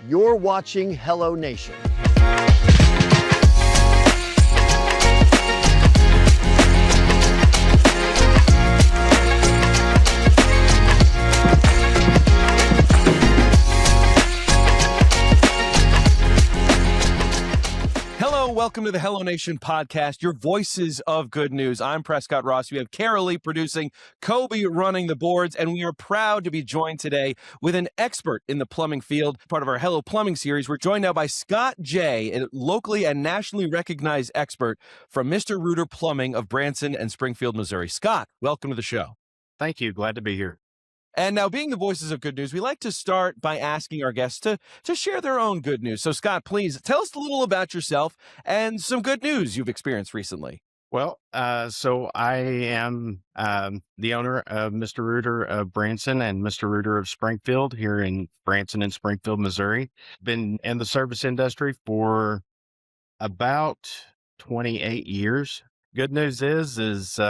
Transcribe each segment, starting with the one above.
You're watching HelloNation. Hello, welcome to the HelloNation podcast, your voices of good news. I'm Prescott Ross. We have Carolee producing, Kobe running the boards, and we are proud to be joined today with an expert in the plumbing field, part of our Hello Plumbing series. We're joined now by Scott J., a locally and nationally recognized expert from Mr. Rooter Plumbing of Branson and Springfield, Missouri. Scott, welcome to the show. Thank you. Glad to be here. And now, being the voices of good news, we like to start by asking our guests to share their own good news. So, Scott, please tell us a little about yourself and some good news you've experienced recently. Well, so I am the owner of Mr. Rooter of Branson and Mr. Rooter of Springfield here in Branson and Springfield, Missouri. Been in the service industry for about 28 years. Good news is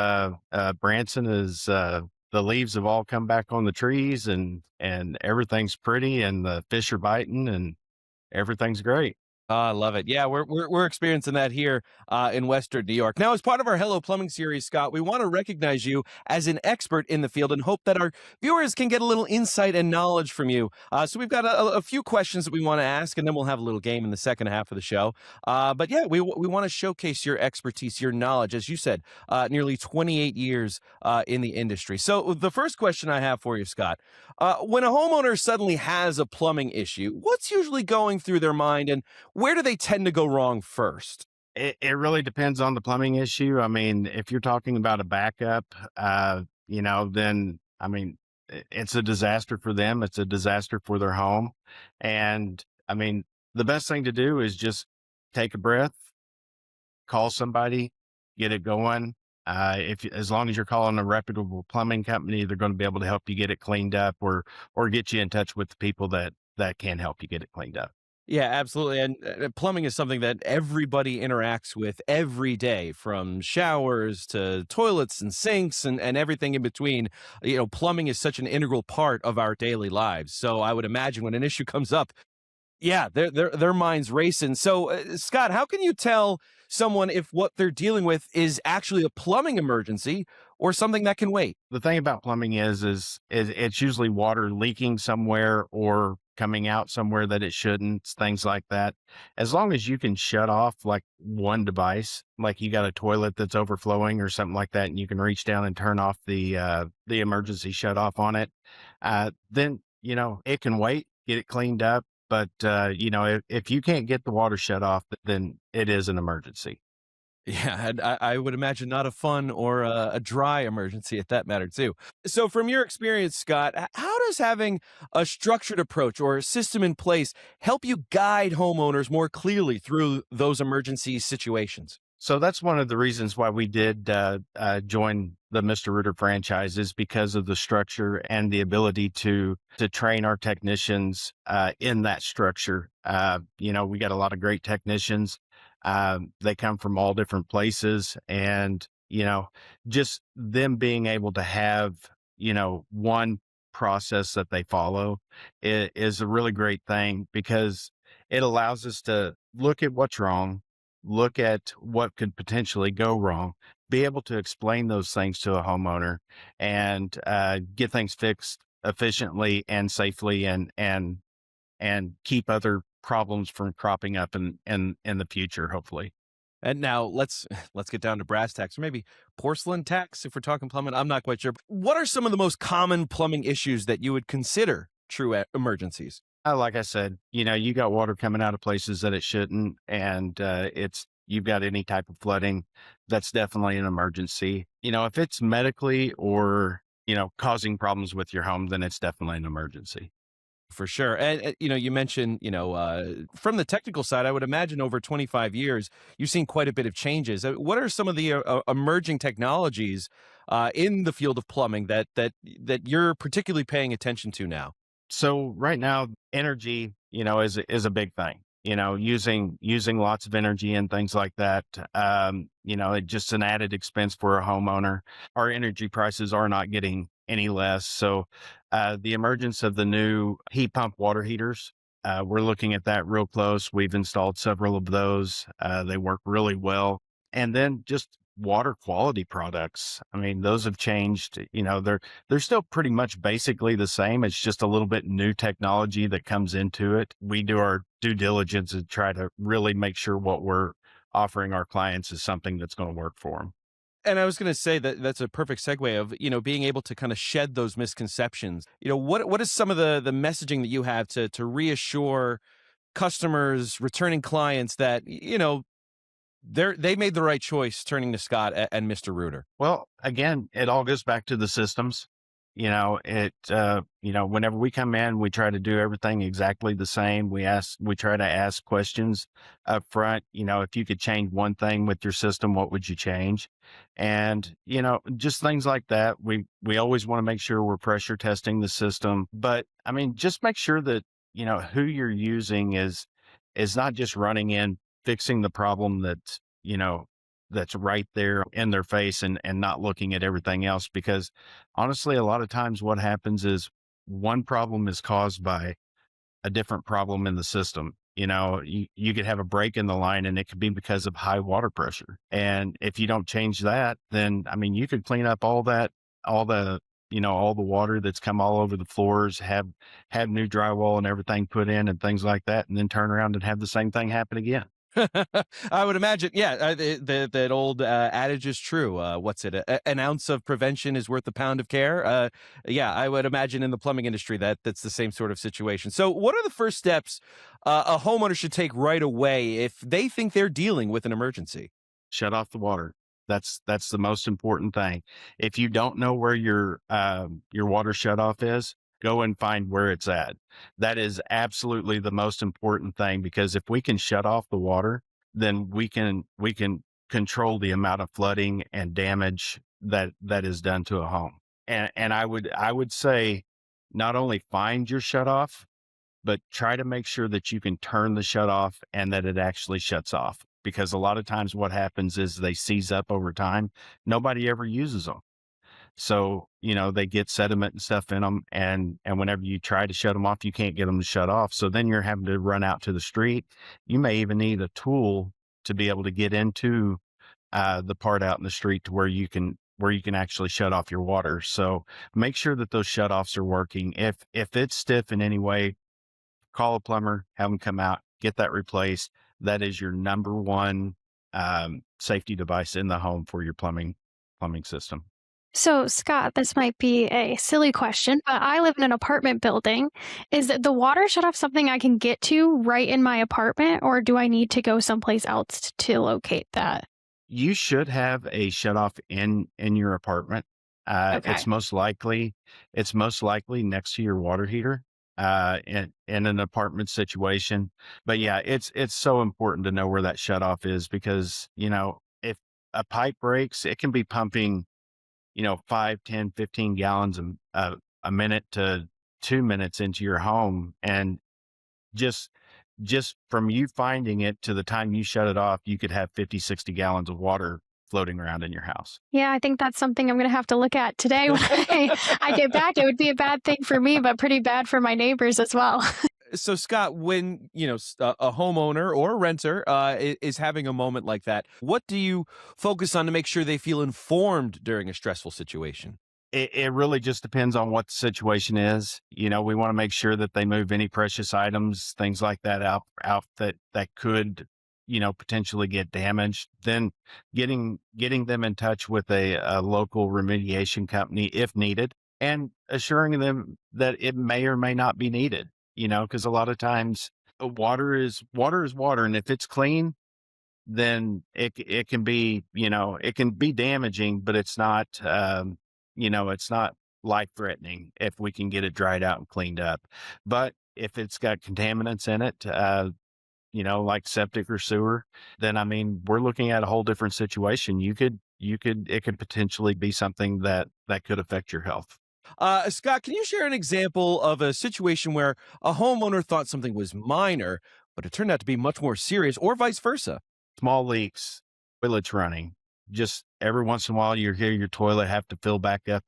Branson is the leaves have all come back on the trees and everything's pretty and the fish are biting and everything's great. Oh, I love it. Yeah, we're experiencing that here in Western New York. Now, as part of our Hello Plumbing series, Scott, we want to recognize you as an expert in the field and hope that our viewers can get a little insight and knowledge from you. So we've got a few questions that we want to ask, and then we'll have a little game in the second half of the show. But yeah, we want to showcase your expertise, your knowledge, as you said, nearly 28 years in the industry. So the first question I have for you, Scott, when a homeowner suddenly has a plumbing issue, what's usually going through their mind, and where do they tend to go wrong first? It really depends on the plumbing issue. I mean, if you're talking about a backup, then it's a disaster for them. It's a disaster for their home. And I mean, the best thing to do is just take a breath, call somebody, get it going. As long as you're calling a reputable plumbing company, they're going to be able to help you get it cleaned up or get you in touch with the people that can help you get it cleaned up. Yeah, absolutely. And plumbing is something that everybody interacts with every day, from showers to toilets and sinks and everything in between. You know, plumbing is such an integral part of our daily lives. So I would imagine when an issue comes up, yeah, their minds racing. So, Scott, how can you tell someone if what they're dealing with is actually a plumbing emergency or something that can wait? The thing about plumbing is it's usually water leaking somewhere or coming out somewhere that it shouldn't, things like that. As long as you can shut off like one device, like you got a toilet that's overflowing or something like that, and you can reach down and turn off the emergency shut off on it, then, it can wait, get it cleaned up. But, if you can't get the water shut off, then it is an emergency. Yeah, and I would imagine not a fun or a dry emergency at that matter, too. So from your experience, Scott, how does having a structured approach or a system in place help you guide homeowners more clearly through those emergency situations? So that's one of the reasons why we did join the Mr. Rooter franchise, is because of the structure and the ability to train our technicians in that structure. We got a lot of great technicians. They come from all different places, and, just them being able to have, one process that they follow is a really great thing, because it allows us to look at what's wrong, look at what could potentially go wrong, be able to explain those things to a homeowner, and get things fixed efficiently and safely, and keep other problems from cropping up in the future, hopefully. And now let's get down to brass tacks, or maybe porcelain tacks if we're talking plumbing. I'm not quite sure. What are some of the most common plumbing issues that you would consider true emergencies? Like I said, you got water coming out of places that it shouldn't, and you've got any type of flooding, that's definitely an emergency. If it's medically or, causing problems with your home, then it's definitely an emergency. For sure. And, you mentioned, from the technical side, I would imagine over 25 years, you've seen quite a bit of changes. What are some of the emerging technologies in the field of plumbing that you're particularly paying attention to now? So right now, energy, is a big thing. Using lots of energy and things like that. It's just an added expense for a homeowner. Our energy prices are not getting any less. So the emergence of the new heat pump water heaters We're looking at that real close. We've installed several of those. They work really well. And then just water quality products. I mean, those have changed. They're still pretty much basically the same. It's just a little bit new technology that comes into it. We do our due diligence and try to really make sure what we're offering our clients is something that's going to work for them. And I was going to say that that's a perfect segue of, being able to kind of shed those misconceptions. What is some of the messaging that you have to reassure customers, returning clients that, they made the right choice turning to Scott and Mr. Reuter? Well, again, it all goes back to the systems. Whenever we come in, we try to do everything exactly the same. We try to ask questions up front. If you could change one thing with your system, what would you change? And, just things like that. We always want to make sure we're pressure testing the system, but I mean, just make sure that, who you're using is not just running in, fixing the problem that's right there in their face and not looking at everything else. Because honestly, a lot of times what happens is one problem is caused by a different problem in the system. You could have a break in the line and it could be because of high water pressure. And if you don't change that, then I mean, you could clean up all the water that's come all over the floors, have new drywall and everything put in and things like that, and then turn around and have the same thing happen again. I would imagine, yeah, that old adage is true. What's it? An ounce of prevention is worth a pound of care. Yeah, I would imagine in the plumbing industry that's the same sort of situation. So what are the first steps a homeowner should take right away if they think they're dealing with an emergency? Shut off the water. That's the most important thing. If you don't know where your water shut off is, go and find where it's at. That is absolutely the most important thing, because if we can shut off the water, then we can control the amount of flooding and damage that is done to a home. And I would say not only find your shut off, but try to make sure that you can turn the shut off and that it actually shuts off. Because a lot of times what happens is they seize up over time. Nobody ever uses them. So, they get sediment and stuff in them. And whenever you try to shut them off, you can't get them to shut off. So then you're having to run out to the street. You may even need a tool to be able to get into the part out in the street to where you can actually shut off your water. So make sure that those shut offs are working. If it's stiff in any way, call a plumber, have them come out, get that replaced. That is your number one safety device in the home for your plumbing system. So, Scott, this might be a silly question, but I live in an apartment building. Is the water shut off something I can get to right in my apartment, or do I need to go someplace else to locate that? You should have a shut off in your apartment. Okay. It's most likely next to your water heater in an apartment situation. But yeah, it's so important to know where that shut off is, because if a pipe breaks, it can be pumping 5, 10, 15 gallons a minute to 2 minutes into your home. And just, just from you finding it to the time you shut it off, you could have 50, 60 gallons of water floating around in your house. Yeah, I think that's something I'm going to have to look at today when I get back. It would be a bad thing for me, but pretty bad for my neighbors as well. So, Scott, when a homeowner or a renter is having a moment like that, what do you focus on to make sure they feel informed during a stressful situation? It really just depends on what the situation is. We want to make sure that they move any precious items, things like that out that could, potentially get damaged. Then getting them in touch with a local remediation company if needed, and assuring them that it may or may not be needed. Because a lot of times water, and if it's clean, then it can be, it can be damaging, but it's not life threatening if we can get it dried out and cleaned up. But if it's got contaminants in it, like septic or sewer, then I mean, we're looking at a whole different situation. It could potentially be something that could affect your health. Scott, can you share an example of a situation where a homeowner thought something was minor, but it turned out to be much more serious, or vice versa? Small leaks, toilets running. Just every once in a while, you hear your toilet have to fill back up,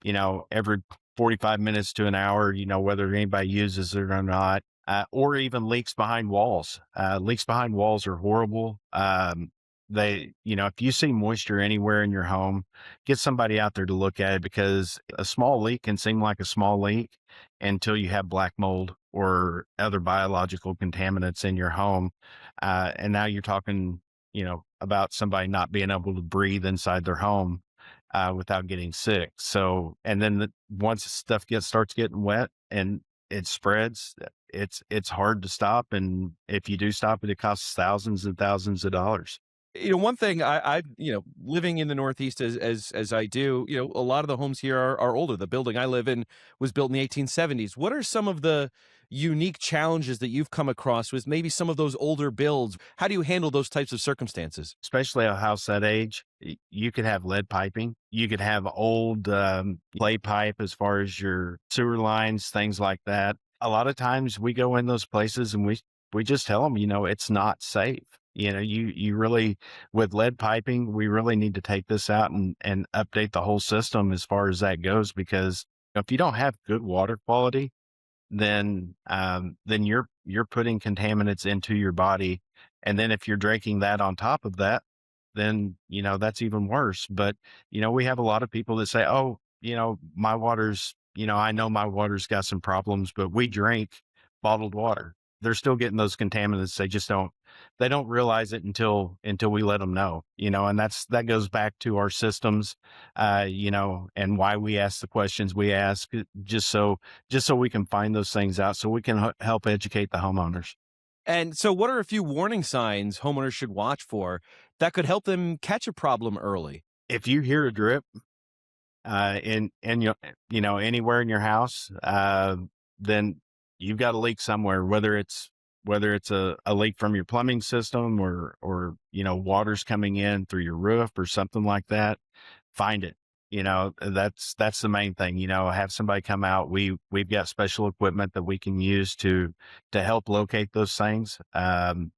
every 45 minutes to an hour, whether anybody uses it or not. or even leaks behind walls. Leaks behind walls are horrible. If you see moisture anywhere in your home, get somebody out there to look at it, because a small leak can seem like a small leak until you have black mold or other biological contaminants in your home. And now you're talking, about somebody not being able to breathe inside their home without getting sick. So, and then once stuff starts getting wet and it spreads, it's hard to stop. And if you do stop it, it costs thousands and thousands of dollars. One thing living in the Northeast as I do, a lot of the homes here are older. The building I live in was built in the 1870s. What are some of the unique challenges that you've come across with maybe some of those older builds? How do you handle those types of circumstances? Especially a house that age, you could have lead piping. You could have old clay pipe as far as your sewer lines, things like that. A lot of times we go in those places and we just tell them, it's not safe. You really, with lead piping, we really need to take this out and update the whole system as far as that goes, because if you don't have good water quality, then you're putting contaminants into your body. And then if you're drinking that on top of that, then, that's even worse. But, we have a lot of people that say, oh, my water's, I know my water's got some problems, but we drink bottled water. They're still getting those contaminants. They don't realize it until we let them know, and that goes back to our systems, and why we ask the questions we ask, just so we can find those things out, so we can help educate the homeowners. And so what are a few warning signs homeowners should watch for that could help them catch a problem early? If you hear a drip, in anywhere in your house, then you've got a leak somewhere, whether it's a leak from your plumbing system or water's coming in through your roof or something like that. Find it. That's the main thing. Have somebody come out. We've got special equipment that we can use to help locate those things. And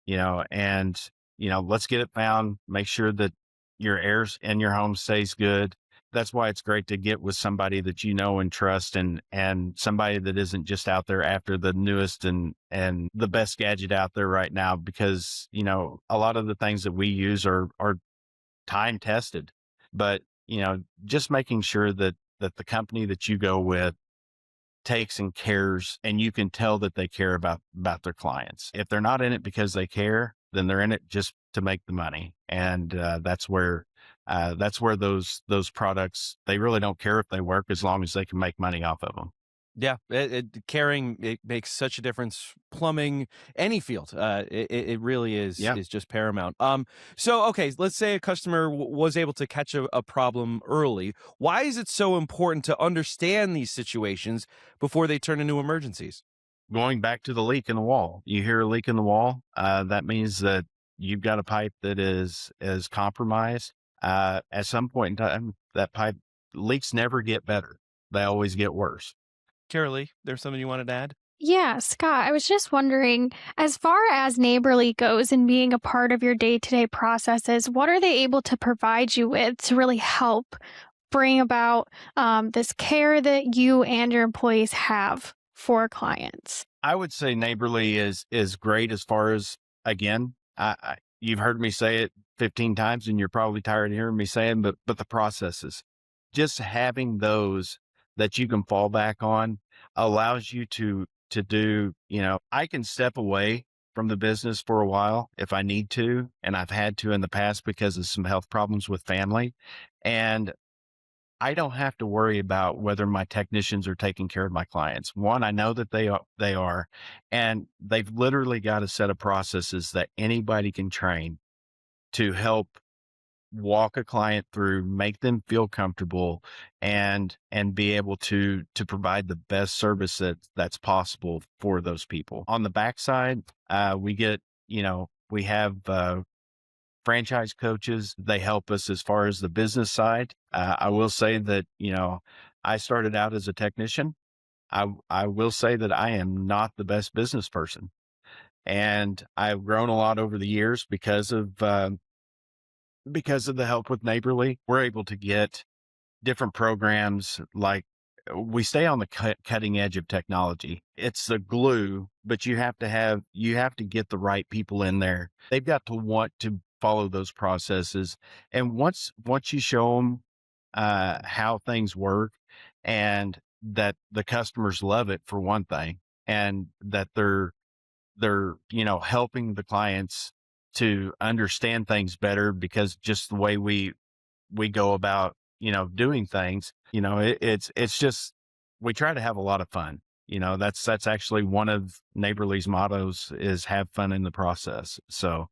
let's get it found. Make sure that your air in your home stays good. That's why it's great to get with somebody that you know and trust, and somebody that isn't just out there after the newest and the best gadget out there right now, because, a lot of the things that we use are time tested, but, just making sure that the company that you go with takes and cares, and you can tell that they care about their clients. If they're not in it because they care, then they're in it just to make the money. And that's where those products, they really don't care if they work as long as they can make money off of them. Yeah, caring, it makes such a difference. Plumbing, any field, it really is just paramount. So okay, let's say a customer was able to catch a problem early. Why is it so important to understand these situations before they turn into emergencies? Going back to the leak in the wall, you hear a leak in the wall, that means that you've got a pipe that is compromised. At some point in time, that pipe leaks never get better; they always get worse. Carolee, there's something you wanted to add? Yeah, Scott, I was just wondering, as far as Neighborly goes and being a part of your day-to-day processes, what are they able to provide you with to really help bring about this care that you and your employees have for clients? I would say Neighborly is great as far as, again, you've heard me say it 15 times and you're probably tired of hearing me saying, but the processes, just having those that you can fall back on allows you to do, I can step away from the business for a while if I need to. And I've had to in the past because of some health problems with family. And I don't have to worry about whether my technicians are taking care of my clients. One, I know that they are, and they've literally got a set of processes that anybody can train to help walk a client through, make them feel comfortable, and be able to provide the best service that's possible for those people. On the backside, we have franchise coaches. They help us as far as the business side. I will say that, I started out as a technician. I will say that I am not the best business person, and I've grown a lot over the years because of the help with Neighborly. We're able to get different programs like we stay on the cutting edge of technology. It's the glue, but you have to get the right people in there. They've got to want to follow those processes. And once you show them how things work, and that the customers love it, for one thing, and that they're helping the clients to understand things better, because just the way we go about doing things, it's just, we try to have a lot of fun. That's actually one of Neighborly's mottos, is have fun in the process. So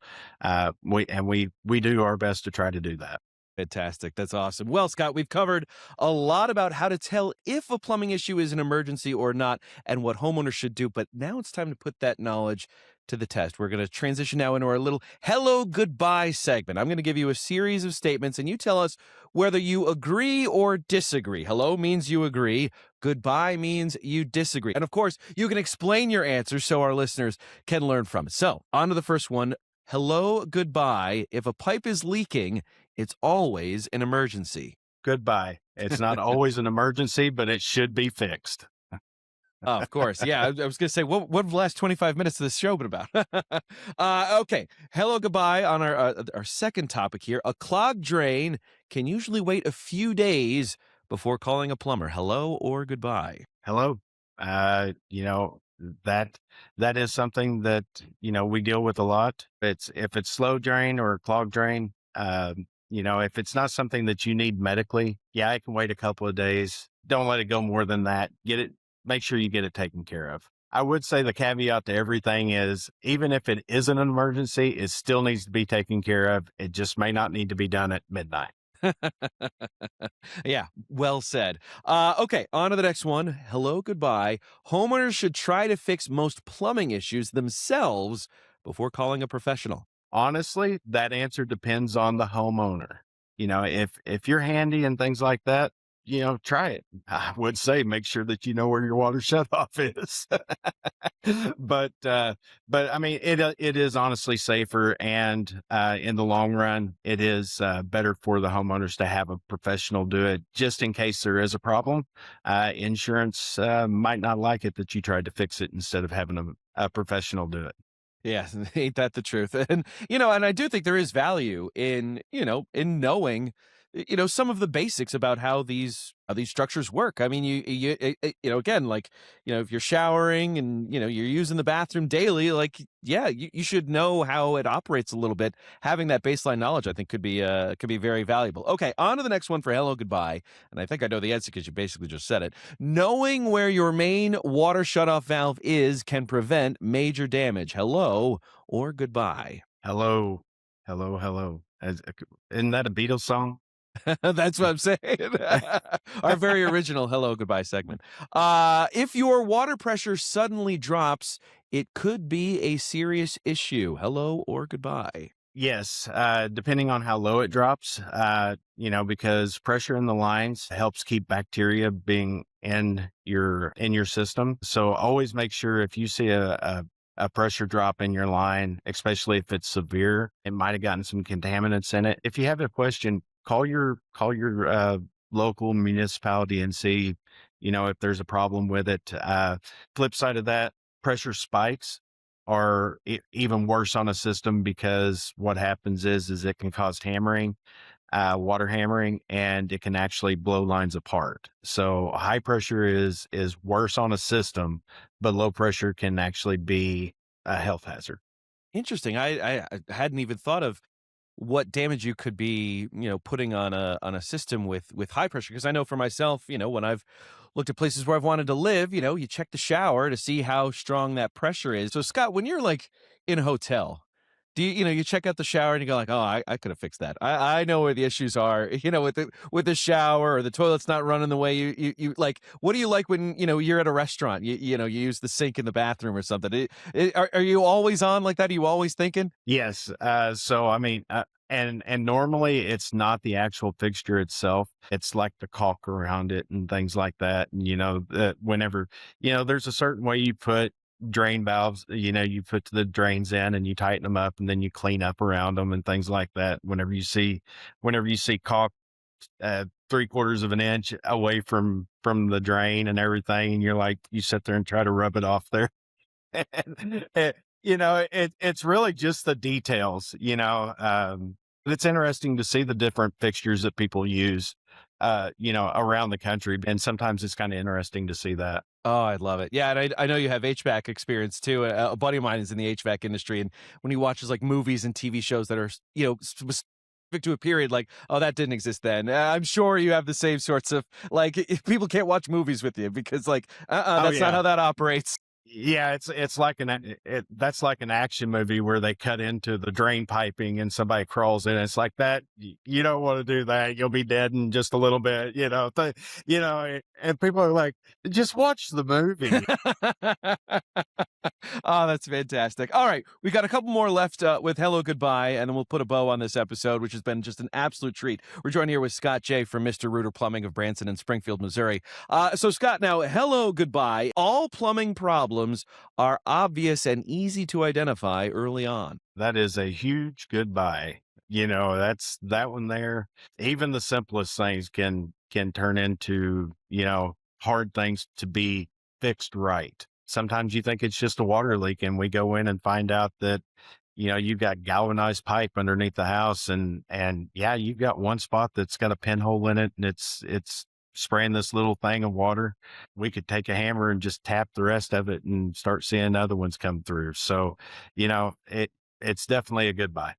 we do our best to try to do that. Fantastic. That's awesome. Well, Scott, we've covered a lot about how to tell if a plumbing issue is an emergency or not, and what homeowners should do. But now it's time to put that knowledge to the test. We're going to transition now into our little hello goodbye segment. I'm going to give you a series of statements, and you tell us whether you agree or disagree. Hello means you agree. Goodbye means you disagree. And of course, you can explain your answers so our listeners can learn from it. So on to the first one. Hello, goodbye. If a pipe is leaking, it's always an emergency. Goodbye. It's not always an emergency, but it should be fixed. Oh, of course. Yeah, I was going to say, what have the last 25 minutes of this show been about? Okay. Hello, goodbye on our second topic here. A clogged drain can usually wait a few days before calling a plumber. Hello or goodbye? Hello. That is something that, we deal with a lot. If it's slow drain or clogged drain, if it's not something that you need medically, yeah, it can wait a couple of days. Don't let it go more than that. Make sure you get it taken care of. I would say the caveat to everything is, even if it isn't an emergency, it still needs to be taken care of. It just may not need to be done at midnight. Yeah, well said. Okay, on to the next one. Hello, goodbye. Homeowners should try to fix most plumbing issues themselves before calling a professional. Honestly, that answer depends on the homeowner. If you're handy and things like that, try it. I would say make sure that you know where your water shutoff is. but I mean, it is honestly safer, and in the long run, it is better for the homeowners to have a professional do it, just in case there is a problem. Insurance might not like it that you tried to fix it instead of having a professional do it. Yeah, ain't that the truth? And and I do think there is value in knowing some of the basics about how these structures work. I mean, again, like, if you're showering and you're using the bathroom daily, like, yeah, you should know how it operates a little bit. Having that baseline knowledge, I think, could be very valuable. Okay, on to the next one for hello goodbye. And I think I know the answer because you basically just said it. Knowing where your main water shutoff valve is can prevent major damage. Hello or goodbye? Hello, hello, hello. Isn't that a Beatles song? That's what I'm saying. Our very original hello goodbye segment. If your water pressure suddenly drops, it could be a serious issue. Hello or goodbye? Yes, depending on how low it drops, because pressure in the lines helps keep bacteria being in your system. So always make sure, if you see a pressure drop in your line, especially if it's severe, it might have gotten some contaminants in it. If you have a question, call your local municipality and see, if there's a problem with it. Flip side of that, pressure spikes are even worse on a system, because what happens is it can cause hammering, water hammering, and it can actually blow lines apart. So high pressure is worse on a system, but low pressure can actually be a health hazard. Interesting. I hadn't even thought of what damage you could be, putting on a system with high pressure. Because I know for myself, when I've looked at places where I've wanted to live, you check the shower to see how strong that pressure is. So Scott, when you're like in a hotel, do you check out the shower and you go like, oh, I could have fixed that. I know where the issues are, with the shower, or the toilet's not running the way you like. What do you like when, you're at a restaurant, you use the sink in the bathroom or something? Are you always on like that? Are you always thinking? Yes. So, I mean, and normally it's not the actual fixture itself. It's like the caulk around it and things like that. And, whenever, there's a certain way you put drain valves, you put the drains in and you tighten them up, and then you clean up around them and things like that. Whenever you see caulk 3/4 of an inch away from the drain and everything. And you're like, you sit there and try to rub it off there. And, it's really just the details, it's interesting to see the different fixtures that people use, around the country. And sometimes it's kind of interesting to see that. Oh, I love it. Yeah, and I know you have HVAC experience too. A buddy of mine is in the HVAC industry, and when he watches like movies and TV shows that are, specific to a period, like, oh, that didn't exist then. I'm sure you have the same sorts of like people can't watch movies with you because like, Oh that's not yeah. how that operates. Yeah, it's like that's like an action movie where they cut into the drain piping and somebody crawls in. It's like that. You don't want to do that. You'll be dead in just a little bit. And people are like, just watch the movie. Oh, that's fantastic. All right. We got a couple more left with Hello Goodbye, and then we'll put a bow on this episode, which has been just an absolute treat. We're joined here with Scott J. from Mr. Rooter Plumbing of Branson and Springfield, Missouri. So, Scott, now, Hello Goodbye. All plumbing problems are obvious and easy to identify early on. That is a huge goodbye. That's that one there. Even the simplest things can turn into, hard things to be fixed right. Sometimes you think it's just a water leak and we go in and find out that, you've got galvanized pipe underneath the house and yeah, you've got one spot that's got a pinhole in it and it's spraying this little thing of water. We could take a hammer and just tap the rest of it and start seeing other ones come through. So, it's definitely a goodbye.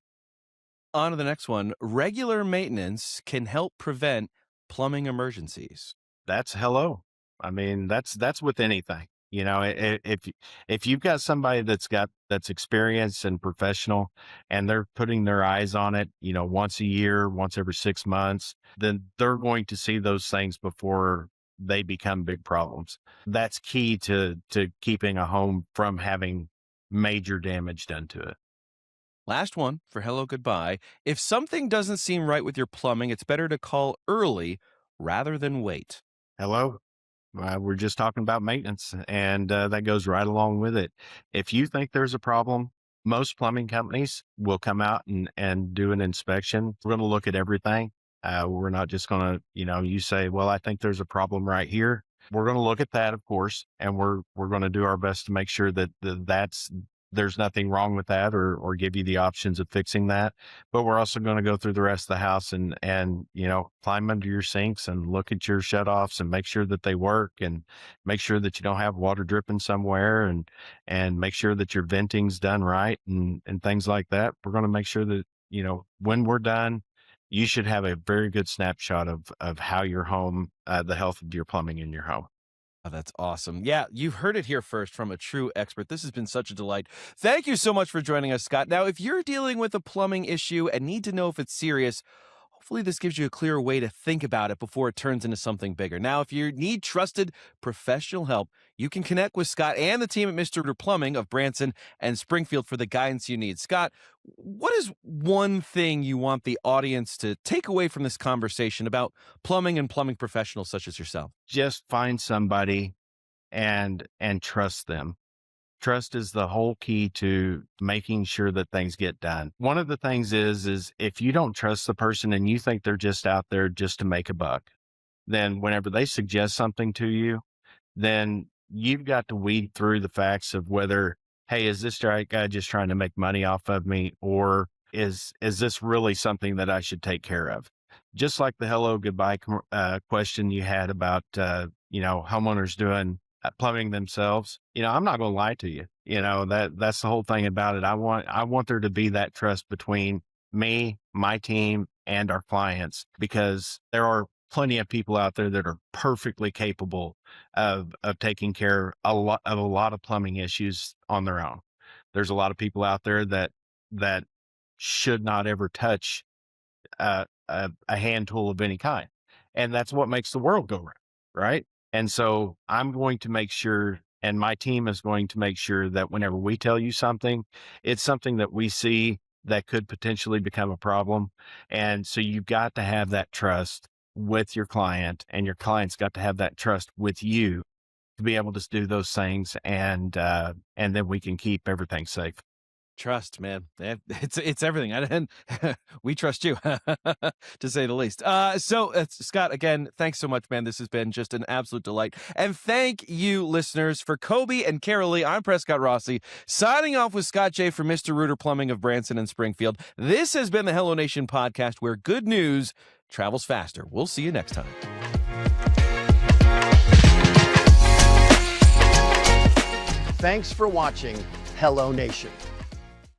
On to the next one. Regular maintenance can help prevent plumbing emergencies. That's hello. I mean, that's with anything. If you've got somebody that's experienced and professional and they're putting their eyes on it, once a year, once every 6 months, then they're going to see those things before they become big problems. That's key to keeping a home from having major damage done to it. Last one for Hello Goodbye. If something doesn't seem right with your plumbing, it's better to call early rather than wait. Hello. We're just talking about maintenance, and that goes right along with it. If you think there's a problem, most plumbing companies will come out and do an inspection. We're going to look at everything. We're not just going to, you say, well, I think there's a problem right here. We're going to look at that, of course, and we're going to do our best to make sure that there's nothing wrong with that or give you the options of fixing that. But we're also going to go through the rest of the house and climb under your sinks and look at your shutoffs and make sure that they work and make sure that you don't have water dripping somewhere and make sure that your venting's done right and things like that. We're going to make sure that, when we're done, you should have a very good snapshot of how your home, the health of your plumbing in your home. Oh, that's awesome. Yeah, you've heard it here first from a true expert. This has been such a delight. Thank you so much for joining us, Scott. Now, if you're dealing with a plumbing issue and need to know if it's serious, hopefully this gives you a clearer way to think about it before it turns into something bigger. Now, if you need trusted professional help, you can connect with Scott and the team at Mr. Rooter Plumbing of Branson and Springfield for the guidance you need. Scott, what is one thing you want the audience to take away from this conversation about plumbing and plumbing professionals such as yourself? Just find somebody and trust them. Trust is the whole key to making sure that things get done. One of the things is if you don't trust the person and you think they're just out there just to make a buck, then whenever they suggest something to you, then you've got to weed through the facts of whether, hey, is this guy just trying to make money off of me? Or is this really something that I should take care of? Just like the hello, goodbye question you had about, homeowners doing plumbing themselves. I'm not going to lie to you. That's the whole thing about it. I want there to be that trust between me, my team, and our clients, because there are plenty of people out there that are perfectly capable of taking care of a lot of plumbing issues on their own. There's a lot of people out there that should not ever touch a hand tool of any kind. And that's what makes the world go round, right? And so I'm going to make sure, and my team is going to make sure that whenever we tell you something, it's something that we see that could potentially become a problem. And so you've got to have that trust with your client, and your client's got to have that trust with you to be able to do those things. And then we can keep everything safe. Trust, man. It's everything. And we trust you, to say the least. So, Scott, again, thanks so much, man. This has been just an absolute delight. And thank you, listeners. For Kobe and Carol Lee, I'm Prescott Rossi, signing off with Scott J. from Mr. Rooter Plumbing of Branson and Springfield. This has been the HelloNation podcast, where good news travels faster. We'll see you next time. Thanks for watching HelloNation.